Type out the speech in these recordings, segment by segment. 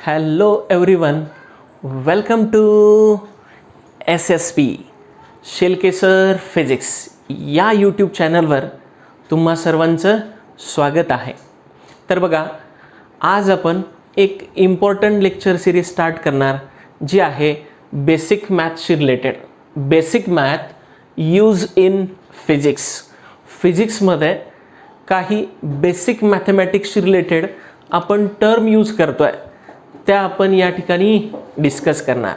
Hello everyone, welcome to SSP Shelke sir physics या YouTube चॅनलवर तुम्हा सर्वांचं स्वागत आहे. तर बघा, आज आपण एक इम्पॉर्टंट लेक्चर सिरीज स्टार्ट करणार जी आहे बेसिक मॅथ्सशी related. Basic math use in physics. फिजिक्समध्ये काही बेसिक मॅथमॅटिक्सशी रिलेटेड आपण टर्म यूज करतो आहे, त्या आपण या ठिकाणी डिस्कस करणार.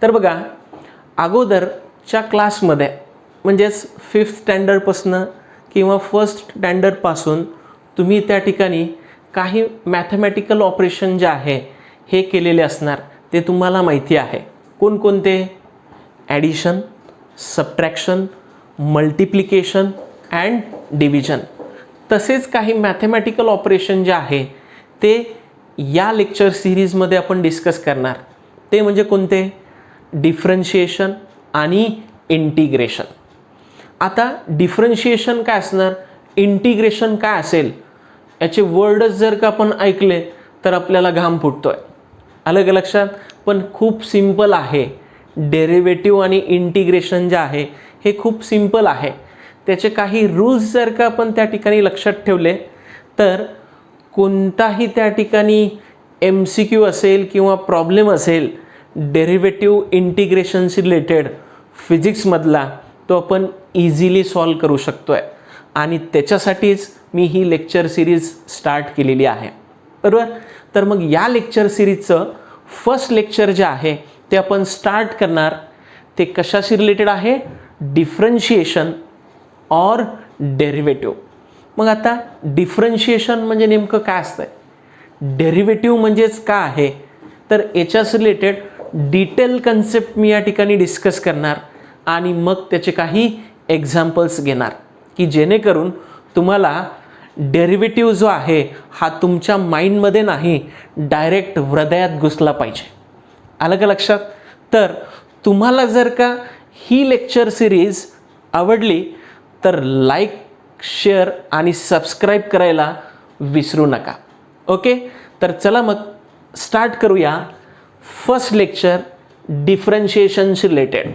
तर बघा, अगोदरच्या क्लासमध्ये म्हणजेच 5th स्टँडर्डपासनं किंवा 1st स्टँडर्डपासून तुम्ही त्या ठिकाणी काही मॅथमॅटिकल ऑपरेशन जे आहे हे केलेले असणार. ते तुम्हाला माहिती आहे. कोणकोणते? Addition, subtraction, multiplication and division. तसेच काही मॅथमॅटिकल ऑपरेशन जे आहे ते या लेक्चर सिरीजमध्ये आपण डिस्कस करणार. ते म्हणजे कोणते? डिफरन्शिएशन आणि इंटिग्रेशन. आता डिफरन्शिएशन काय असणार, इंटिग्रेशन काय असेल, याचे वर्डच जर का आपण ऐकले तर आपल्याला घाम फुटतोय. अलग लक्षात? पण खूप सिंपल आहे. डेरिव्हेटिव्ह आणि इंटिग्रेशन जे आहे हे खूप सिंपल आहे. त्याचे काही रूल्स जर का आपण त्या ठिकाणी लक्षात ठेवले तर कोणताही त्या ठिकाणी MCQ असेल किंवा प्रॉब्लेम असेल डेरिव्हेटिव्ह इंटिग्रेशनशी रिलेटेड फिजिक्समधला, तो आपण इझिली सॉल्व करू शकतो आहे. आणि त्याच्यासाठीच मी ही लेक्चर सिरीज स्टार्ट केलेली आहे, बरोबर. तर मग या लेक्चर सिरीजचं फर्स्ट लेक्चर जे आहे ते आपण स्टार्ट करणार. ते कशाशी रिलेटेड आहे? डिफरन्शिएशन और डेरिव्हेटिव्ह. मग आता डिफरन्शिएशन म्हणजे नेमकं काय असतं, डेरिव्हेटिव्ह म्हणजेच काय आहे, तर याच्यास रिलेटेड डिटेल कन्सेप्ट मी या ठिकाणी डिस्कस करणार आणि मग त्याचे काही एक्झाम्पल्स घेणार की जेणेकरून तुम्हाला डेरिव्हेटिव्ह जो आहे हा तुमच्या माइंडमध्ये नाही, डायरेक्ट हृदयात घुसला पाहिजे. आलं का लक्षात? तर तुम्हाला जर का ही लेक्चर सिरीज आवडली तर लाईक, शेअर आणि सबस्क्राईब करायला विसरू नका. ओके, तर चला मग स्टार्ट करूया फर्स्ट लेक्चर डिफरन्शिएशनशी रिलेटेड.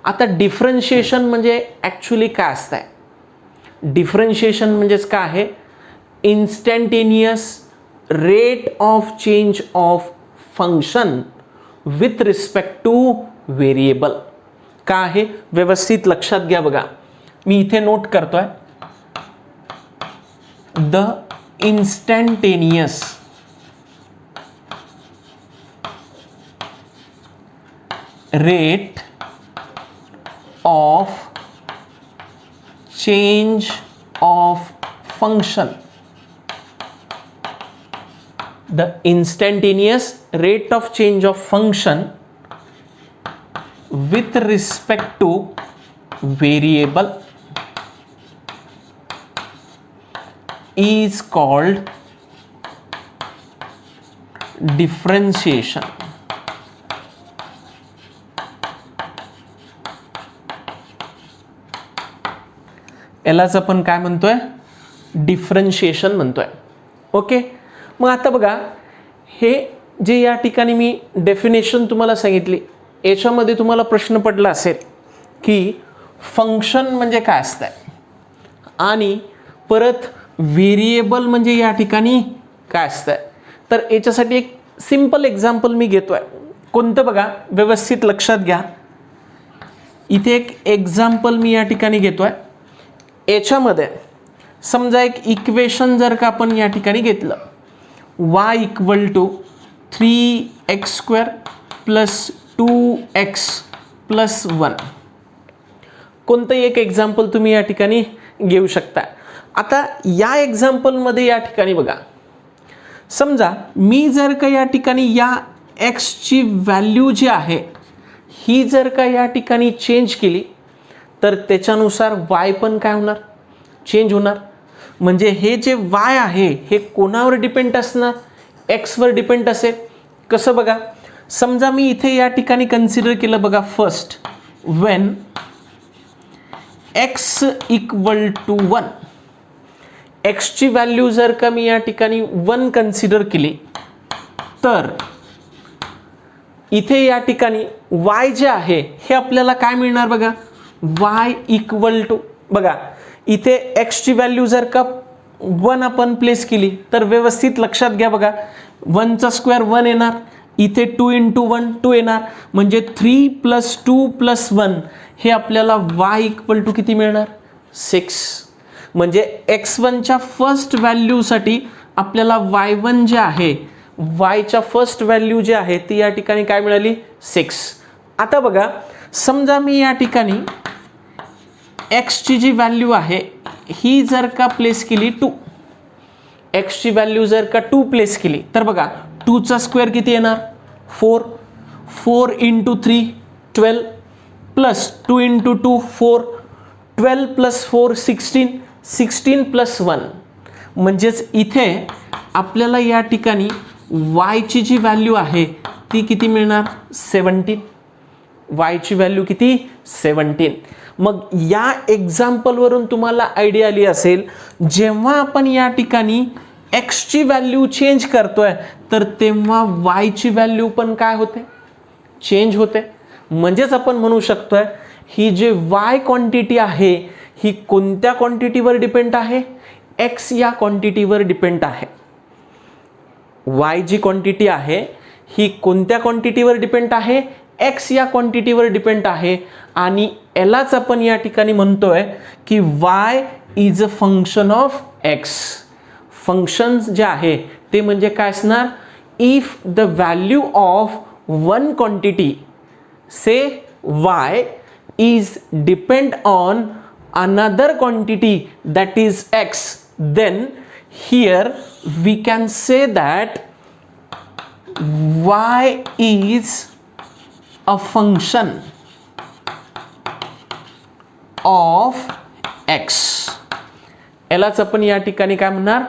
आता डिफरन्शिएशन म्हणजे ॲक्च्युली काय असतं आहे? डिफरन्शिएशन म्हणजेच काय आहे? Instantaneous rate of change of function with respect to variable. काय आहे? व्यवस्थित लक्षात घ्या. बघा, मी इथे नोट करतोय. The instantaneous rate of change of function. The instantaneous rate of change of function with respect to variable is called differentiation. यालाच आपण काय म्हणतोय? डिफरन्शिएशन म्हणतोय. ओके, मग आता बघा, हे जे या ठिकाणी मी डेफिनेशन तुम्हाला सांगितली, याच्यामध्ये तुम्हाला प्रश्न पडला असेल की फंक्शन म्हणजे काय असतंय आणि परत व्हेरिएबल म्हणजे या ठिकाणी काय असतंय. तर याच्यासाठी एक सिंपल एक्झाम्पल मी घेतोय. कोणतं? बघा, व्यवस्थित लक्षात घ्या. इथे एक एक्झाम्पल मी या ठिकाणी घेतोय. याच्यामध्ये समजा एक इक्वेशन जर का आपण या ठिकाणी घेतलं, y = 3x² + 2x + 1. कोणतंही एक एक्झाम्पल तुम्ही या ठिकाणी घेऊ शकता. आता या एक्झाम्पलमध्ये या ठिकाणी बघा, समजा मी जर का या ठिकाणी या एक्सची व्हॅल्यू जी आहे ही जर का या ठिकाणी चेंज केली तर त्याच्यानुसार वाय पण काय होणार? चेंज होणार. म्हणजे हे जे वाय आहे हे कोणावर डिपेंड असणार? एक्सवर डिपेंड असेल. कसं? बघा, समजा मी इथे या ठिकाणी कन्सिडर केलं. बघा, फर्स्ट वेन x = 1, एक्सची व्हॅल्यू जर का मी या ठिकाणी 1 कन्सिडर केली तर इथे या ठिकाणी y जे आहे हे आपल्याला काय मिळणार बघा, y इक्वल टू, बघा इथे x ची व्हॅल्यू जर का 1 आपण प्लेस केली तर व्यवस्थित लक्षात घ्या बघा, 1 चा स्क्वेअर 1 येणार, इथे 2 इंटू 1 2 येणार, म्हणजे 3 प्लस 2 प्लस 1 हे आपल्याला y इक्वल टू किती मिळणार, 6. म्हणजे x1 च्या फर्स्ट व्हॅल्यूसाठी आपल्याला y1 जे आहे, y च्या फर्स्ट व्हॅल्यू जे आहे ती या ठिकाणी काय मिळाली, 6. आता बघा, समजा मी या ठिकाणी x ची जी व्हॅल्यू आहे ही जर का प्लेस केली 2, x ची व्हॅल्यू जर का 2 प्लेस केली तर बघा 2 चा स्क्वेअर किती येणार, 4, 4 into 3 12 plus 2 into 2 4, 12 plus 4 16, 16 plus 1, म्हणजेच इथे आपल्याला या ठिकाणी y ची जी व्हॅल्यू आहे ती किती मिळणार, 17. y ची व्हॅल्यू किती, 17. मग या एक्झाम्पलवरून तुम्हाला आयडिया आली असेल, जेव्हा आपण या ठिकाणी x ची व्हॅल्यू चेंज करतोय तर तेव्हा y ची व्हॅल्यू पण काय होते, चेंज होते. म्हणजेच आपण म्हणू शकतोय ही जे y क्वांटिटी आहे ही कोणत्या क्वांटिटीवर डिपेंड आहे, x या क्वांटिटीवर डिपेंड आहे. y जी क्वांटिटी आहे ही कोणत्या क्वांटिटीवर डिपेंड आहे, x या क्वांटिटीवर डिपेंड आहे. आणि यालाच आपण या ठिकाणी म्हणतोय की y is a function of x. Function जे आहे ते म्हणजे काय असणार, if the value of one quantity say y is depend on another quantity that is x, then here we can say that y is a function of x. यालाच आपण या ठिकाणी काय म्हणणार,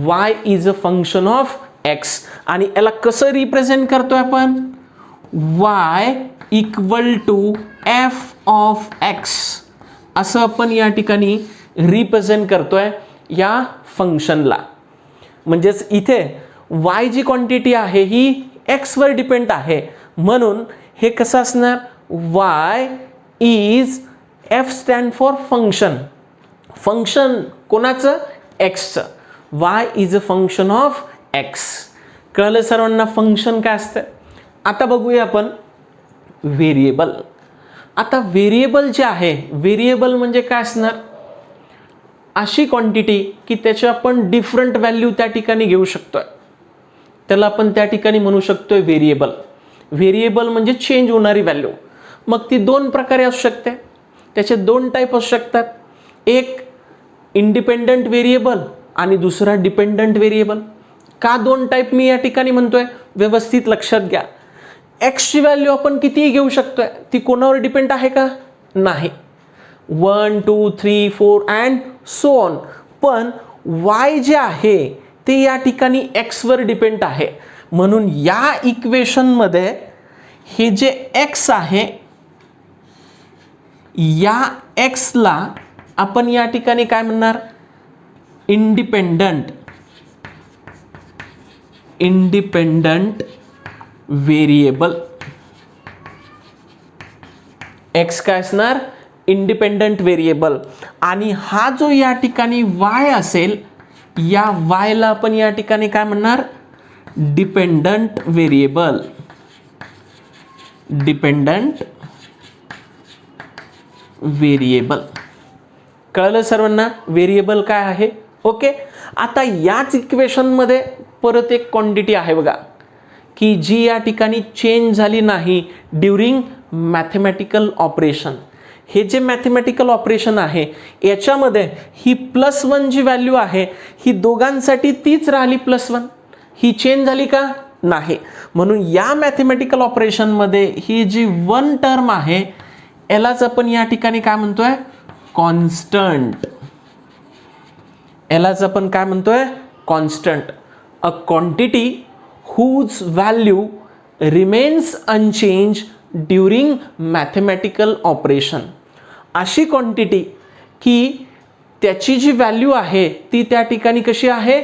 y is a function of x. आणि याला कसं represent करतोय आपण, y equal to f of x असं आपण या ठिकाणी रिप्रेझेंट करतोय या फंक्शनला. म्हणजेच इथे y जी क्वांटिटी आहे ही x वर डिपेंड आहे, म्हणून हे कसं असणार, y is, f stand for function, function कोणाचं, x. y is a function of x. कळलं सर्वांना फंक्शन काय असतं. आता बघूया आपण व्हेरिएबल. आता व्हेरिएबल जे आहे, व्हेरिएबल म्हणजे काय असणार, अशी क्वांटिटी की त्याची आपण डिफरंट व्हॅल्यू त्या ठिकाणी घेऊ शकतोय, त्याला आपण त्या ठिकाणी म्हणू शकतोय व्हेरिएबल. व्हेरिएबल म्हणजे चेंज होणारी व्हॅल्यू. मग ती दोन प्रकारे असू शकते, त्याचे दोन टाईप असू शकतात. एक इंडिपेंडंट व्हेरिएबल आणि दुसरा डिपेंडंट व्हेरिएबल. का दोन टाईप मी या ठिकाणी म्हणतोय, व्यवस्थित लक्षात घ्या. x ची व्हॅल्यू आपण कितीही घेऊ शकतोय, ती कोणावर डिपेंड आहे का, नाही. 1 2 3 4 अँड सो ऑन. पण y जे आहे ते या ठिकाणी x वर डिपेंड आहे. म्हणून या इक्वेशन मध्ये हे जे x आहे, या x ला आपण या ठिकाणी काय म्हणणार, इंडिपेंडंट व्हेरिएबल. x काय असणार, इंडिपेंडंट व्हेरिएबल. आणि हा जो या ठिकाणी y असेल, या y ला आपण या ठिकाणी काय म्हणणार, डिपेंडंट व्हेरिएबल. Dependent variable. कळलं सर्वांना व्हेरिएबल काय आहे. ओके. आता याच इक्वेशन मध्ये परत एक क्वांटिटी आहे बघा, की जी या ठिकाणी चेंज झाली नाही ड्युरिंग मॅथमॅटिकल ऑपरेशन. हे जे मॅथमॅटिकल ऑपरेशन आहे याच्यामध्ये ही +1 जी व्हॅल्यू आहे ही दोघांसाठी तीच राहिली +1. ही चेंज झाली का, नाही. म्हणून या मॅथमॅटिकल ऑपरेशन मध्ये ही जी 1 टर्म आहे यालाच आपण या ठिकाणी काय म्हणतोय, कॉन्स्टंट. यालाच आपण काय म्हणतोय, constant. A quantity whose value remains unchanged during mathematical operation. अशी क्वांटिटी की त्याची जी व्हॅल्यू आहे ती त्या ठिकाणी कशी आहे,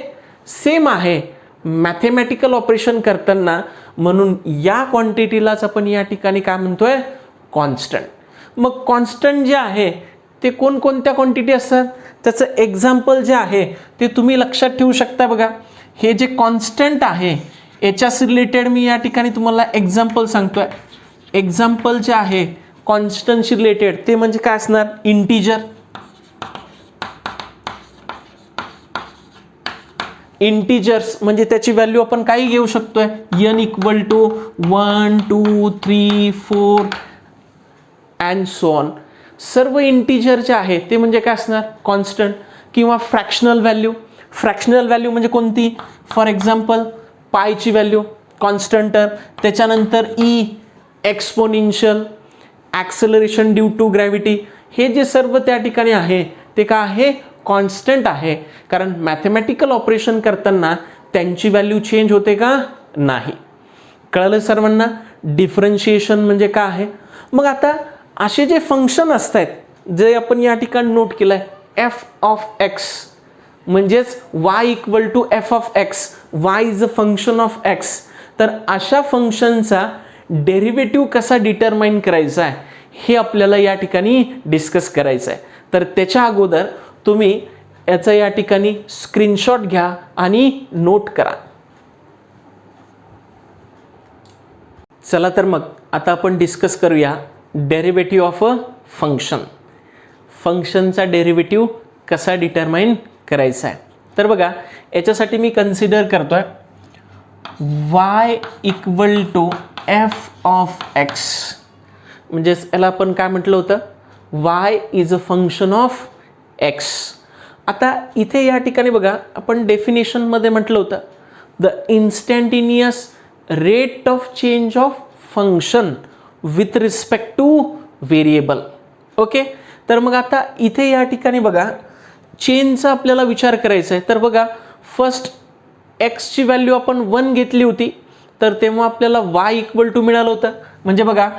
सेम आहे, मॅथेमॅटिकल ऑपरेशन करताना, म्हणून या क्वांटिटीलाच आपण या ठिकाणी काय म्हणतोय, कॉन्स्टंट. मग कॉन्स्टंट जे आहे ते कोणकोणत्या क्वांटिटी असतात, त्याचं एक्झाम्पल जे आहे ते तुम्ही लक्षात ठेवू शकता. बघा, हे जे कॉन्स्टंट आहे याच्यास रिलेटेड मी या ठिकाणी तुम्हाला एक्झाम्पल सांगतोय. एक्झाम्पल जे आहे कॉन्स्टंटशी रिलेटेड ते म्हणजे काय असणार, इंटीजर. इंटीजर्स म्हणजे त्याची व्हॅल्यू आपण काही घेऊ शकतोय, n equal to 1 2 3 4 and so on. सर्व इंटीजर जे आहे ते म्हणजे काय असणार, कॉन्स्टंट. किंवा फ्रॅक्शनल व्हॅल्यू. फ्रॅक्शनल व्हॅल्यू म्हणजे कोणती, फॉर एक्झाम्पल पायची व्हॅल्यू कॉन्स्टंट टर्म, त्याच्यानंतर e, exponential, acceleration due to gravity, हे जे सर्व त्या ठिकाणी आहे ते काय आहे, कॉन्स्टंट आहे. कारण मॅथेमॅटिकल ऑपरेशन करताना त्यांची व्हॅल्यू चेंज होते का, नाही. कळलं सर्वांना डिफरन्शिएशन म्हणजे काय आहे. मग आता असे जे फंक्शन असतात जे आपण या ठिकाणी नोट केलं आहे, एफ ऑफ एक्स म्हणजेच y equal to f of x, y is a function of x. तर अशा फंक्शनचा डेरिव्हेटिव्ह कसा डिटरमाइन करायचा आहे हे आपल्याला या ठिकाणी डिस्कस करायचं आहे. तर त्याच्या अगोदर तुम्ही याचा या ठिकाणी स्क्रीनशॉट घ्या आणि नोट करा. चला तर मग आता आपण डिस्कस करूया डेरिव्हेटिव्ह ऑफ अ फंक्शन. फंक्शनचा डेरिव्हेटिव्ह कसा डिटरमाइन करायचा आहे. तर बघा, याच्यासाठी मी कन्सिडर करतोय y equal to f of x. म्हणजेच याला आपण काय म्हटलं होतं, y is a function of x. आता इथे या ठिकाणी बघा, आपण डेफिनेशनमध्ये म्हटलं होतं the instantaneous rate of change of function with respect to variable. Okay, तर मग आता इथे या ठिकाणी बघा चेंजचा आपल्याला विचार करायचा आहे. तर बघा, फर्स्ट एक्सची व्हॅल्यू आपण 1 घेतली होती, तर तेव्हा आपल्याला y इक्वल टू मिळालं होतं. म्हणजे बघा,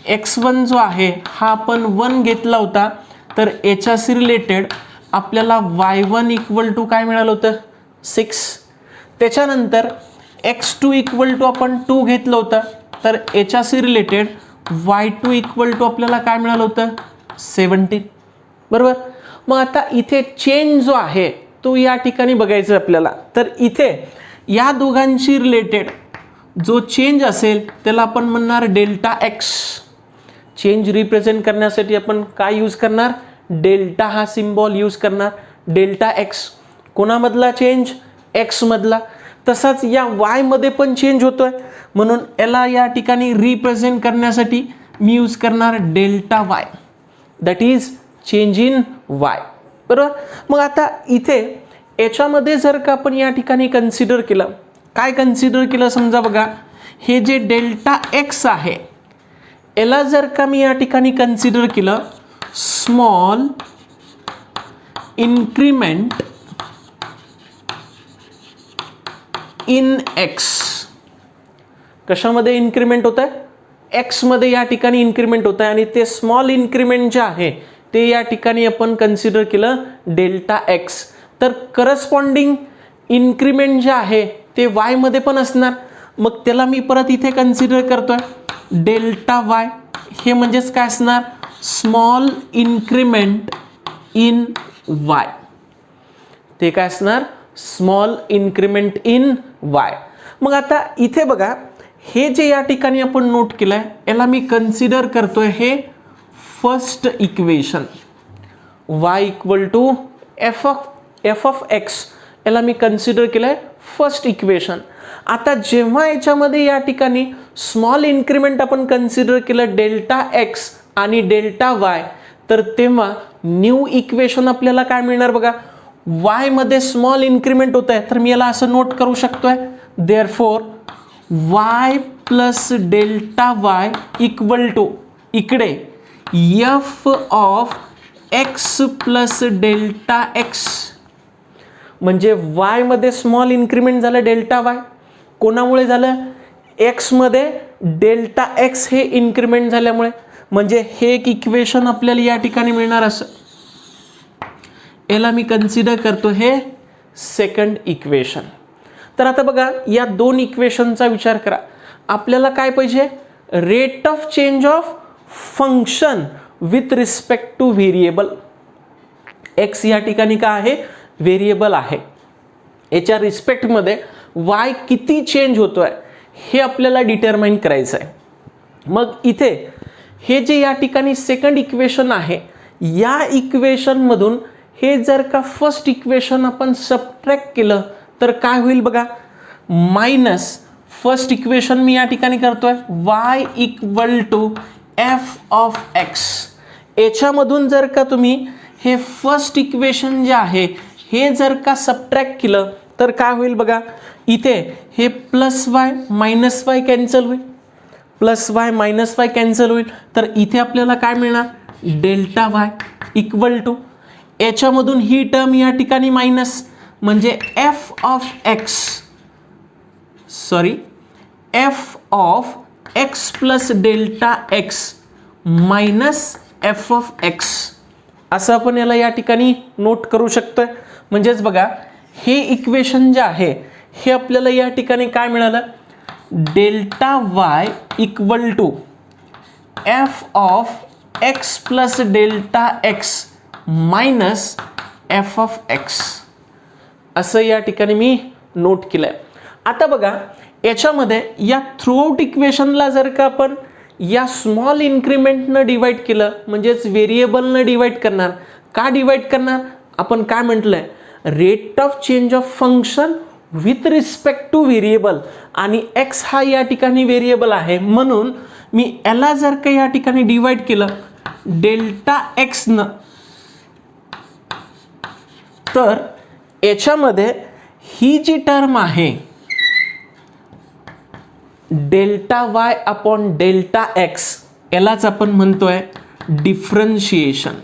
x1 जो आहे हा आपण 1 घेतला होता, तर याच्याशी रिलेटेड आपल्याला y1 इक्वल टू काय मिळालं होतं, 6. त्याच्यानंतर x2 इक्वल टू आपण 2 घेतलं होतं, तर याच्याशी रिलेटेड y2 इक्वल टू आपल्याला काय मिळालं होतं, 17. बरोबर. मग आता इथे चेंज जो आहे तो या ठिकाणी बघायचा आपल्याला. तर इथे या दोघांशी रिलेटेड जो चेंज असेल त्याला आपण म्हणणार डेल्टा एक्स. चेंज रिप्रेझेंट करण्यासाठी आपण काय यूज करणार, डेल्टा हा सिम्बॉल यूज करणार. डेल्टा एक्स कोणामधला चेंज, एक्स मधला. तसाच या वाय मध्ये पण चेंज होतोय, म्हणून याला या ठिकाणी रिप्रेझेंट करण्यासाठी मी यूज करणार delta y, that is change in Y. बरोबर. मग आता इथे याच्यामध्ये जर का आपण या ठिकाणी कन्सिडर केलं, काय कन्सिडर केलं, समजा बघा, हे जे डेल्टा एक्स आहे याला जर का मी या ठिकाणी कन्सिडर केलं स्मॉल इन्क्रीमेंट इन एक्स. कशामध्ये इन्क्रीमेंट होत आहे, एक्स मध्ये या ठिकाणी इन्क्रीमेंट होत आहे, आणि ते स्मॉल इन्क्रीमेंट जे आहे ते या ठिकाणी आपण कन्सिडर केलं डेल्टा एक्स. तर करस्पॉन्डिंग इन्क्रीमेंट जे आहे ते वाय मध्ये पण असणार. मग त्याला मी परत इथे कन्सिडर करतोय डेल्टा वाय. हे म्हणजेच काय असणार, स्मॉल इन्क्रीमेंट इन वाय. ते काय असणार, स्मॉल इन्क्रीमेंट इन वाय. मग आता इथे बघा, हे जे या ठिकाणी आपण नोट केलंय याला मी कन्सिडर करतोय हे first equation, y equal to f of x. याला मी कन्सिडर केलंय फर्स्ट इक्वेशन. आता जेव्हा याच्यामध्ये या ठिकाणी स्मॉल इन्क्रीमेंट आपण कन्सिडर केलं डेल्टा एक्स आणि डेल्टा वाय, तर तेव्हा न्यू इक्वेशन आपल्याला काय मिळणार बघा, y मध्ये स्मॉल इन्क्रीमेंट होत आहे, तर मी याला असं नोट करू शकतोय therefore y plus delta y equal to इकडे f of x plus delta x. म्हणजे y मध्ये स्मॉल इन्क्रीमेंट झालं डेल्टा वाय, कोणामुळे झालं, एक्स मध्ये डेल्टा एक्स हे इन्क्रीमेंट झाल्यामुळे. म्हणजे हे एक इक्वेशन आपल्याला या ठिकाणी मिळणार. असं याला मी कन्सिडर करतो हे सेकंड इक्वेशन. तर आता बघा या दोन इक्वेशनचा विचार करा. आपल्याला काय पाहिजे, rate of change of function with respect to variable. X या ठिकाणी काय आहे, व्हेरिएबल आहे. याच्या रिस्पेक्टमध्ये वाय किती चेंज होतोय हे आपल्याला डिटरमाइन करायचं आहे. मग इथे हे जे या ठिकाणी सेकंड इक्वेशन आहे, या इक्वेशन मधून हे जर का फर्स्ट इक्वेशन आपण सबट्रॅक्ट केलं तर काय होईल बघा, मायनस फर्स्ट इक्वेशन मी या ठिकाणी करतोय y equal to f of x. याच्यामधून जर का तुम्ही हे फर्स्ट इक्वेशन जे आहे हे जर का सबट्रॅक्ट केलं तर काय होईल बघा, इथे हे plus y minus y cancel होईल, plus y minus y cancel होईल. तर इथे आपल्याला काय मिळणार, डेल्टा वाय इक्वल टू, याच्यामधून ही टर्म या ठिकाणी मायनस म्हणजे F of x, sorry F of x plus delta x minus f of x, असं आपण याला या ठिकाणी नोट करू शकतोय. म्हणजेच बघा हे इक्वेशन जे आहे हे आपल्याला या ठिकाणी काय मिळालं, delta y equal to f of x plus delta x minus f of x, असं या ठिकाणी मी नोट केलंय. आता बघा याच्यामध्ये या थ्रूआउट इक्वेशनला जर का आपण या स्मॉल इन्क्रीमेंटनं डिवाइड केलं, म्हणजेच व्हेरिएबलनं डिवाइड करणार. का डिवाइड करणार, आपण काय म्हटलंय, rate of change of function with respect to variable, आणि एक्स हा या ठिकाणी व्हेरिएबल आहे. म्हणून मी याला जर का या ठिकाणी डिवाइड केलं डेल्टा एक्स न, तर याच्यामध्ये ही जी टर्म आहे delta y upon delta x, यालाच आपण म्हणतोय डिफरन्शिएशन.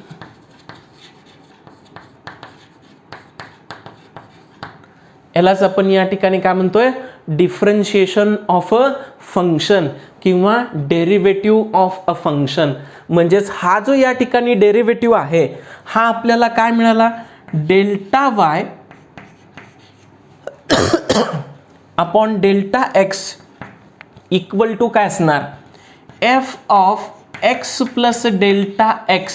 यालाच आपण या ठिकाणी काय म्हणतोय, डिफरन्शिएशन ऑफ अ फंक्शन किंवा डेरिव्हेटिव्ह ऑफ अ फंक्शन. म्हणजेच हा जो या ठिकाणी डेरिव्हेटिव्ह आहे हा आपल्याला काय मिळाला, delta y upon delta x equal to काय असणार, f of x plus delta x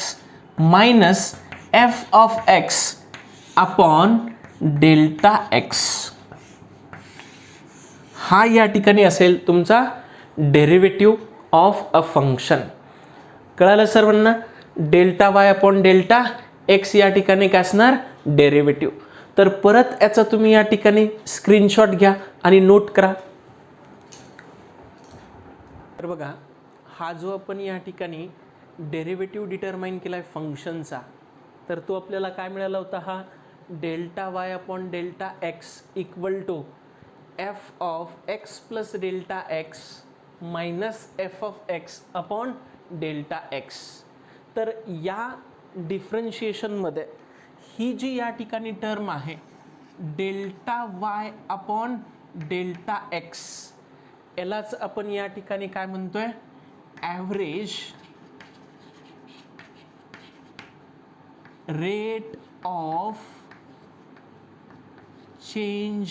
minus f of x upon delta x. हा या ठिकाणी असेल तुमचा डेरिव्हेटिव्ह ऑफ अ फंक्शन. कळालं सर्वांना, delta y upon delta x या ठिकाणी काय असणार, डेरिव्हेटिव्ह. तर परत याचा तुम्ही या ठिकाणी स्क्रीनशॉट घ्या आणि नोट करा. तर बघा हा जो आपण या ठिकाणी डेरिव्हेटिव्ह डिटरमाइन केलाय फंक्शनचा, तर तो आपल्याला काय मिळाला होता, हा delta y upon delta x equal to f of x plus delta x minus f of x upon delta x. तर या डिफरन्शिएशनमध्ये ही जी या ठिकाणी टर्म आहे delta y upon delta x, यालाच आपण या ठिकाणी काय म्हणतोय, average rate of change,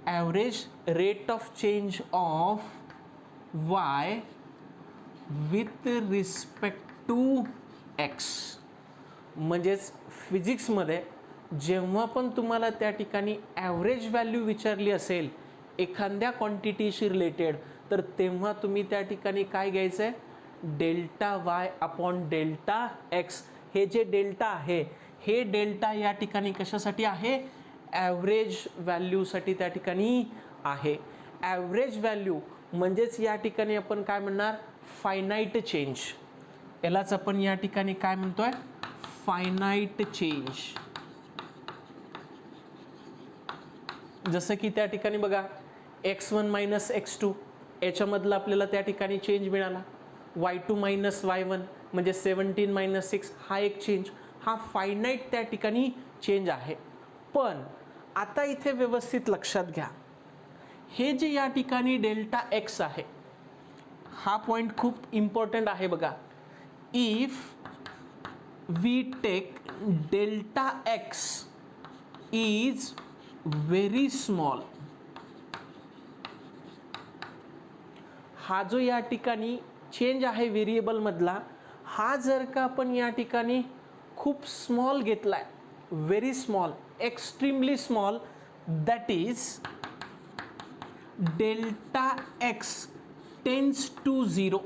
average rate of change of y with respect to x. म्हणजेच फिजिक्समध्ये जेव्हा पण तुम्हाला त्या ठिकाणी ॲव्हरेज व्हॅल्यू विचारली असेल एखाद्या क्वांटिटीशी रिलेटेड, तर तेव्हा तुम्ही त्या ठिकाणी काय घ्यायचं आहे, delta y upon delta x. हे जे डेल्टा आहे हे डेल्टा या ठिकाणी कशासाठी आहे, ॲव्हरेज व्हॅल्यूसाठी त्या ठिकाणी आहे. ॲव्हरेज व्हॅल्यू म्हणजेच या ठिकाणी आपण काय म्हणणार, फायनाईट चेंज. यालाच आपण या ठिकाणी काय म्हणतोय, फायनाईट चेंज. जसं की त्या ठिकाणी बघा x1 मायनस x2 याच्यामधला आपल्याला त्या ठिकाणी चेंज मिळाला, y2 मायनस y1 म्हणजे 17 मायनस 6 हा एक चेंज, हा फायनाईट त्या ठिकाणी चेंज आहे. पण आता इथे व्यवस्थित लक्षात घ्या, हे जे या ठिकाणी डेल्टा एक्स आहे हा पॉइंट खूप इम्पॉर्टंट आहे बघा. If we take delta x is very small, हा जो या ठिकाणी चेंज आहे व्हेरिएबल मधला, हा जर का आपण या ठिकाणी खूप स्मॉल घेतलाय, very small, extremely small, that is delta x tends to zero.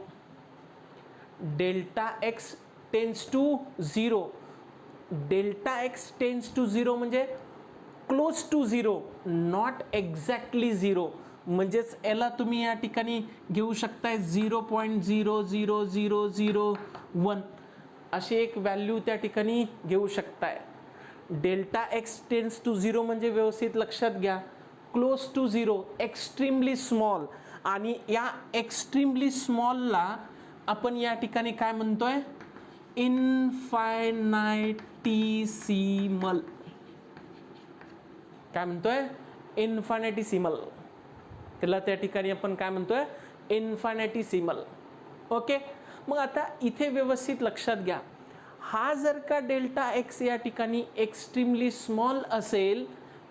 Delta x tends to zero. Delta x tends to zero म्हणजे close to zero, not exactly zero. म्हणजेच याला तुम्ही या ठिकाणी घेऊ शकताय 0.00001 अशी एक व्हॅल्यू त्या ठिकाणी घेऊ शकताय. Delta x tends to zero म्हणजे व्यवस्थित लक्षात घ्या, close to zero, extremely small. आणि या एक्स्ट्रीमली स्मॉलला आपण या ठिकाणी काय म्हणतोय, इन्फायनायटीसिमल. काय म्हणतोय, इन्फायनायटीसिमल. त्याला त्या ठिकाणी आपण काय म्हणतोय, इन्फायनायटीसिमल. ओके. मग आता इथे व्यवस्थित लक्षात घ्या, हा जर का डेल्टा एक्स या ठिकाणी एक्स्ट्रीमली स्मॉल असेल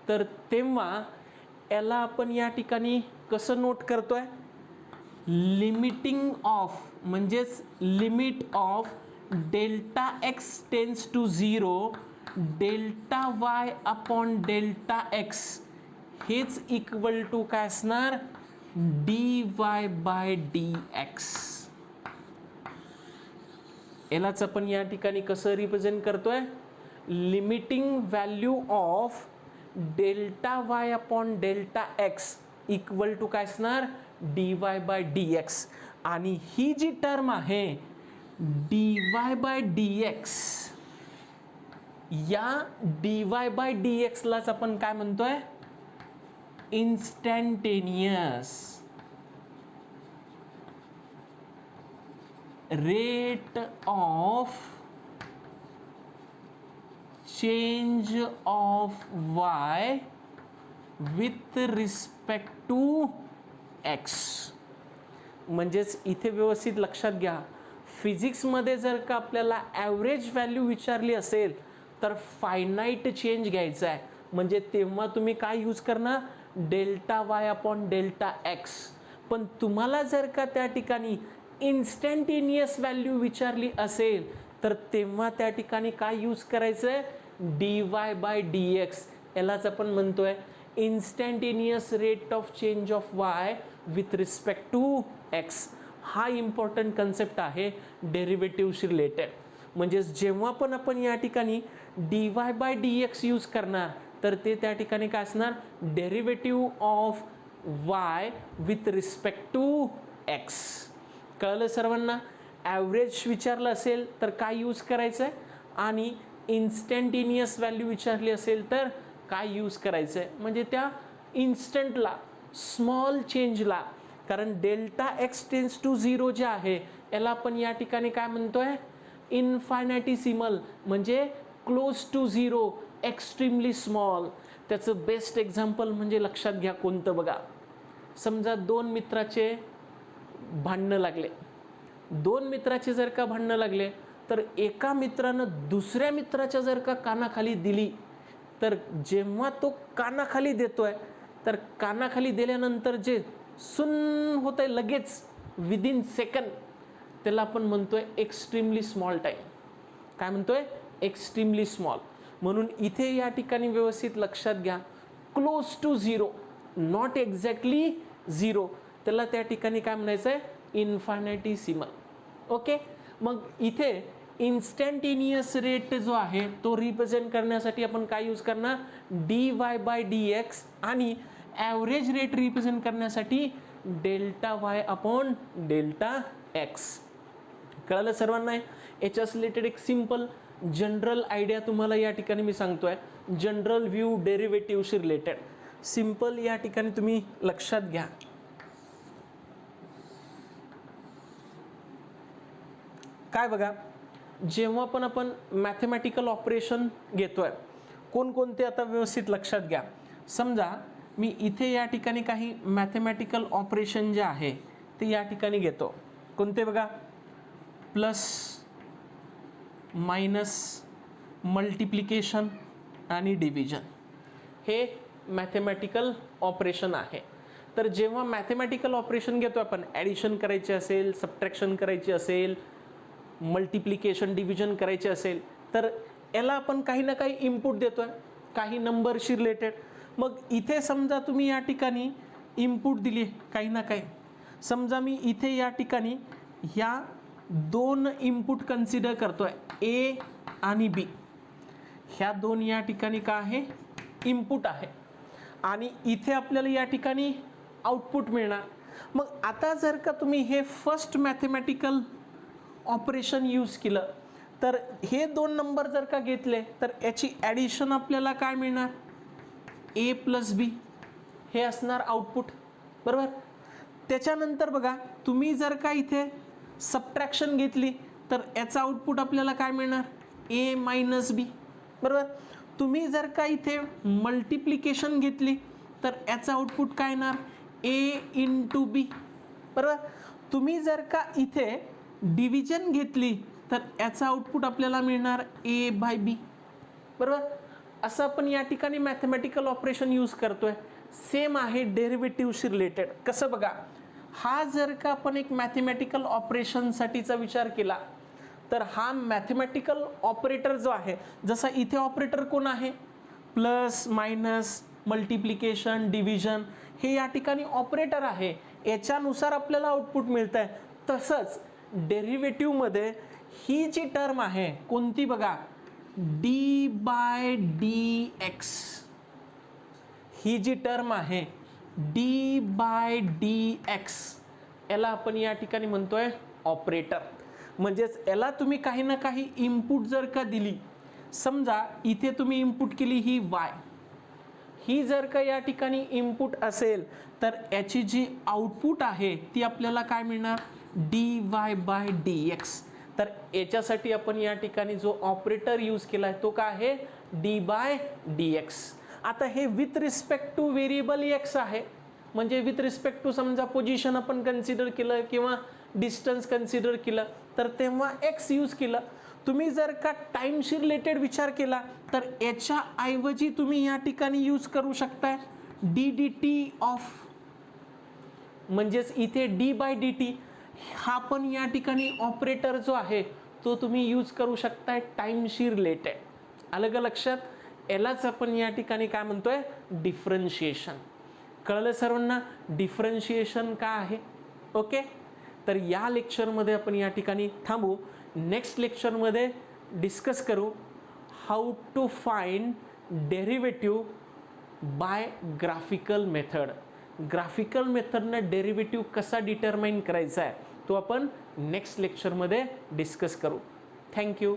तर तेव्हा याला आपण या ठिकाणी कसं नोट करतोय, लिमिटिंग ऑफ, म्हणजेच limit of delta x tends to zero delta y upon delta x हेच इक्वल टू काय असणार, d y by d x. यालाच आपण या ठिकाणी कसं रिप्रेझेंट करतोय, limiting value of delta y upon delta x equal to काय असणार, d y by d x. आणि ही जी टर्म आहे d y by d x, या डी वाय बाय डी एक्सलाच आपण काय म्हणतोय, instantaneous rate of change of y with respect to x. म्हणजेच इथे व्यवस्थित लक्षात घ्या, फिजिक्समध्ये जर का आपल्याला ॲव्हरेज व्हॅल्यू विचारली असेल तर फायनाईट चेंज घ्यायचा आहे. म्हणजे तेव्हा तुम्ही काय यूज करणार, delta y upon delta x. पण तुम्हाला जर का त्या ठिकाणी इन्स्टंटेनियस व्हॅल्यू विचारली असेल तर तेव्हा त्या ठिकाणी काय यूज करायचं आहे, d y by d x. यालाच आपण म्हणतोय instantaneous rate of change of y with respect to x. हा इम्पॉर्टंट कन्सेप्ट आहे डेरिव्हेटिव्हशी रिलेटेड. म्हणजेच जेव्हा पण आपण या ठिकाणी d y by d x use करणार तर ते त्या ठिकाणी काय असणार, derivative of y with respect to x. कळलं सर्वांना. ॲव्हरेज विचारलं असेल तर काय यूज करायचं आहे, आणि इन्स्टंटेनियस व्हॅल्यू विचारली असेल तर काय यूज करायचं आहे, म्हणजे त्या इन्स्टंटला, स्मॉल चेंजला. कारण delta x tends to zero जे आहे याला आपण या ठिकाणी काय म्हणतोय, इन्फायनायटीसिमल, म्हणजे close to zero, extremely small. त्याचं बेस्ट एक्झाम्पल म्हणजे लक्षात घ्या कोणतं बघा. समजा दोन मित्राचे भांडणं लागले. दोन मित्राचे जर का भांडणं लागले तर एका मित्रानं दुसऱ्या मित्राच्या जर का कानाखाली दिली तर जेव्हा तो कानाखाली देतोय तर कानाखाली दिल्यानंतर जे सुन्न होत आहे लगेच विदिन सेकंड, त्याला आपण म्हणतोय एक्स्ट्रीमली स्मॉल टाईम. काय म्हणतोय, एक्स्ट्रीमली स्मॉल. म्हणून इथे या ठिकाणी व्यवस्थित लक्षात घ्या, close to zero, not exactly zero, त्याला त्या ठिकाणी काय म्हणायचं आहे, इन्फायनायटीसिमल. ओके. मग इथे इन्स्टंटेनियस रेट जो आहे तो रिप्रेझेंट करण्यासाठी आपण काय यूज करणार, D y by d x. आणि ॲव्हरेज रेट रिप्रेझेंट करण्यासाठी delta y upon delta x. कळलं सर्वांना. याच्यास रिलेटेड एक सिम्पल जनरल आयडिया तुम्हाला या ठिकाणी मी सांगतोय, जनरल व्ह्यू डेरिव्हेटिव्हशी रिलेटेड. सिम्पल या ठिकाणी तुम्ही लक्षात घ्या. काय बघा, जेव्हा पण आपण मॅथमॅटिकल ऑपरेशन घेतोय, कोणकोणते आता व्यवस्थित लक्षात घ्या. समजा मी इथे या ठिकाणी काही मॅथमॅटिकल ऑपरेशन जे आहे ते या ठिकाणी घेतो. कोणते बघा, प्लस, मायनस, मल्टिप्लिकेशन आणि डिव्हिजन. हे मॅथमॅटिकल ऑपरेशन आहे. तर जेव्हा मॅथमॅटिकल ऑपरेशन घेतो आपण, ॲडिशन करायचे असेल, सबट्रॅक्शन करायची असेल, मल्टिप्लिकेशन डिव्हिजन करायचे असेल, तर याला आपण काही ना काही इनपुट देतो आहे, काही नंबरशी रिलेटेड. मग इथे समजा तुम्ही या ठिकाणी इनपुट दिली काही ना काही. समजा मी इथे या ठिकाणी ह्या 2 इनपुट कन्सिडर करतो आहे, ए आणि बी. ह्या 2 या ठिकाणी काय आहे, इनपुट आहे. आणि इथे आपल्याला या ठिकाणी आउटपुट मिळणार. मग आता जर का तुम्ही हे फर्स्ट मॅथमॅटिकल ऑपरेशन यूज केलं, तर हे 2 नंबर जर का घेतले तर याची ॲडिशन आपल्याला काय मिळणार, ए प्लस बी हे असणार आउटपुट, बरोबर. त्याच्यानंतर बघा, तुम्ही जर का इथे सबट्रॅक्शन घेतली तर याचा आउटपुट आपल्याला काय मिळणार, ए मायनस बी, बरोबर. तुम्ही जर का इथे मल्टिप्लिकेशन घेतली तर याचा आउटपुट काय येणार, ए इंटू बी, बरोबर. तुम्ही जर का इथे डिव्हिजन घेतली तर याचा आउटपुट आपल्याला मिळणार ए बाय बी, बरोबर. असं आपण या ठिकाणी मॅथमॅटिकल ऑपरेशन यूज करतोय. सेम आहे डेरिव्हेटिव्हशी रिलेटेड. कसं बघा, हा जर का आपण एक मॅथमॅटिकल ऑपरेशनसाठीचा विचार केला तर हा मॅथमॅटिकल ऑपरेटर जो आहे, जसा इथे ऑपरेटर कोण आहे, प्लस मायनस मल्टिप्लिकेशन डिव्हिजन, हे या ठिकाणी ऑपरेटर आहे, याच्यानुसार आपल्याला आउटपुट मिळतं आहे. तसंच डेरिव्हेटिव्हमध्ये ही जी टर्म आहे कोणती बघा, डी बाय डी एक्स, ही जी टर्म आहे डी बाय डी एक्स, याला आपण या ठिकाणी म्हणतोय ऑपरेटर. म्हणजेच याला तुम्ही काही ना काही इनपुट जर का दिली, समजा इथे तुम्ही इनपुट केली ही वाय, ही जर का या ठिकाणी इनपुट असेल तर याची जी आउटपुट आहे ती आपल्याला काय मिळणार, D y by d x. तर याच्यासाठी आपण या ठिकाणी जो ऑपरेटर यूज केला आहे तो काय आहे, डी बाय डी एक्स. आता हे with respect to variable x आहे, म्हणजे विथ रिस्पेक्ट टू समजा पोझिशन आपण कन्सिडर केलं किंवा डिस्टन्स कन्सिडर केलं तर तेव्हा एक्स यूज केलं. तुम्ही जर का टाईमशी रिलेटेड विचार केला तर याच्या ऐवजी तुम्ही या ठिकाणी यूज करू शकताय डी डी टी ऑफ, म्हणजेच इथे डी बाय डी टी हा पण या ठिकाणी ऑपरेटर जो आहे तो तुम्ही यूज करू शकताय टाईमशी रिलेटेड. आलं का लक्षात. यालाच आपण या ठिकाणी काय म्हणतोय, डिफरन्शिएशन. कळलं सर्वांना डिफरन्शिएशन काय आहे. ओके, तर या लेक्चरमध्ये आपण या ठिकाणी थांबू. नेक्स्ट लेक्चरमध्ये डिस्कस करू how to find derivative by graphical method. Graphical मेथडनं डेरिव्हेटिव्ह कसा डिटरमाइन करायचा आहे तो आपण नेक्स्ट लेक्चरमध्ये डिस्कस करू. थँक्यू.